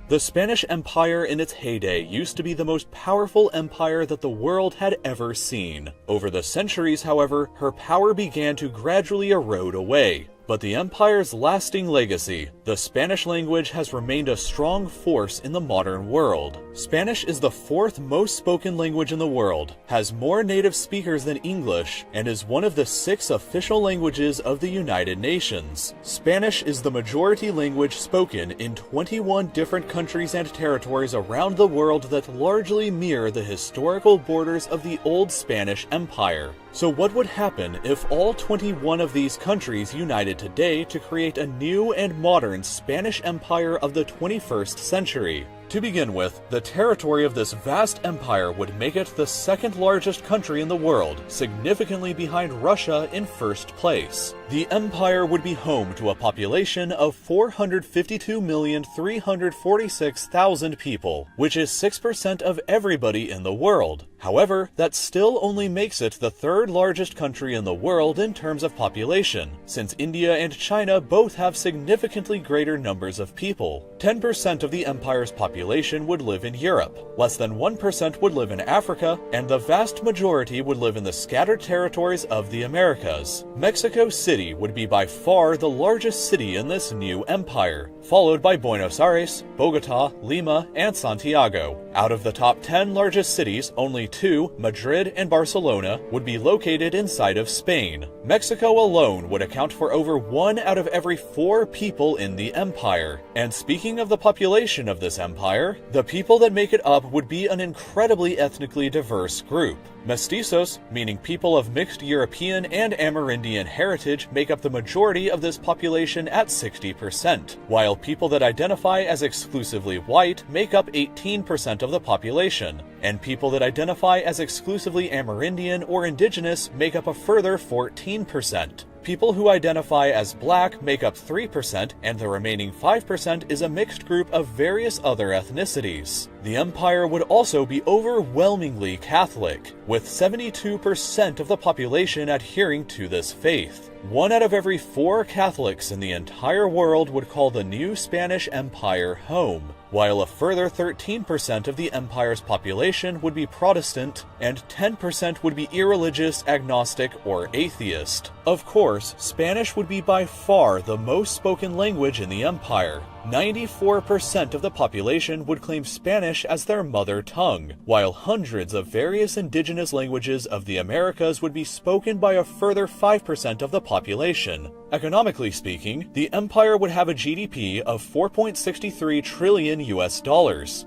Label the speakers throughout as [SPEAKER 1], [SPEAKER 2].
[SPEAKER 1] The Spanish Empire in its heyday used to be the most powerful empire that the world had ever seen. Over the centuries, however, her power began to gradually erode away. But the empire's lasting legacy, the Spanish language, has remained a strong force in the modern world. Spanish is the fourth most spoken language in the world, has more native speakers than English, and is one of the 6 official languages of the United Nations. Spanish is the majority language spoken in 21 different countries and territories around the world that largely mirror the historical borders of the old Spanish Empire. So what would happen if all 21 of these countries united today to create a new and modern Spanish Empire of the 21st century? To begin with, the territory of this vast empire would make it the second largest country in the world, significantly behind Russia in first place. The empire would be home to a population of 452,346,000 people, which is 6% of everybody in the world. However, that still only makes it the third largest country in the world in terms of population, since India and China both have significantly greater numbers of people. 10% of the empire's population would live in Europe, less than 1% would live in Africa, and the vast majority would live in the scattered territories of the Americas. Mexico City would be by far the largest city in this new empire, followed by Buenos Aires, Bogota, Lima, and Santiago. Out of the top 10 largest cities, only 2, Madrid and Barcelona, would be located inside of Spain. Mexico alone would account for over 1 out of every 4 people in the empire. And speaking of the population of this empire, the people that make it up would be an incredibly ethnically diverse group. Mestizos, meaning people of mixed European and Amerindian heritage, make up the majority of this population at 60%, while people that identify as exclusively white make up 18% of the population, and people that identify as exclusively Amerindian or indigenous make up a further 14%. People who identify as black make up 3%, and the remaining 5% is a mixed group of various other ethnicities. The empire would also be overwhelmingly Catholic, with 72% of the population adhering to this faith. 1 out of every 4 Catholics in the entire world would call the new Spanish Empire home, while a further 13% of the empire's population would be Protestant, and 10% would be irreligious, agnostic, or atheist. Of course, Spanish would be by far the most spoken language in the empire. 94% of the population would claim Spanish as their mother tongue, while hundreds of various indigenous languages of the Americas would be spoken by a further 5% of the population. Economically speaking, the empire would have a GDP of $4.63 trillion US,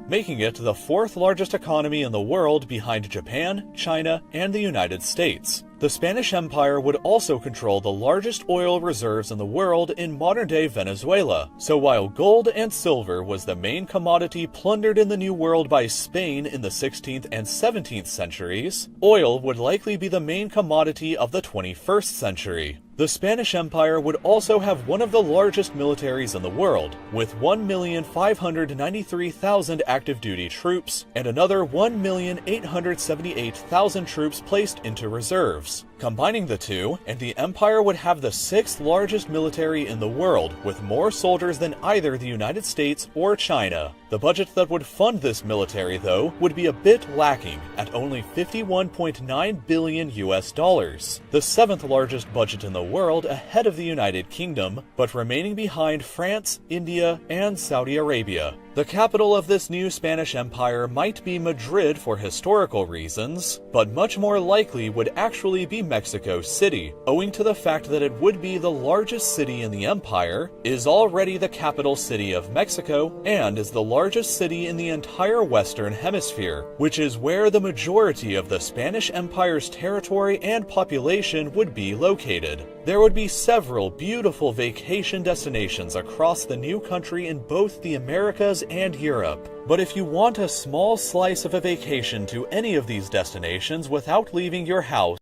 [SPEAKER 1] making it the 4th largest economy in the world behind Japan, China, and the United States. The Spanish Empire would also control the largest oil reserves in the world in modern-day Venezuela, so while gold and silver was the main commodity plundered in the New World by Spain in the 16th and 17th centuries, oil would likely be the main commodity of the 21st century. The Spanish Empire would also have one of the largest militaries in the world, with 1,593,000 active duty troops and another 1,878,000 troops placed into reserves. Combining the two, and the empire would have the 6th largest military in the world, with more soldiers than either the United States or China. The budget that would fund this military, though, would be a bit lacking, at only $51.9 billion US, the 7th largest budget in the world ahead of the United Kingdom, but remaining behind France, India, and Saudi Arabia. The capital of this new Spanish Empire might be Madrid for historical reasons, but much more likely would actually be Mexico City, owing to the fact that it would be the largest city in the empire, is already the capital city of Mexico, and is the largest city in the entire Western Hemisphere, which is where the majority of the Spanish Empire's territory and population would be located. There would be several beautiful vacation destinations across the new country in both the Americas and Europe. But if you want a small slice of a vacation to any of these destinations without leaving your house,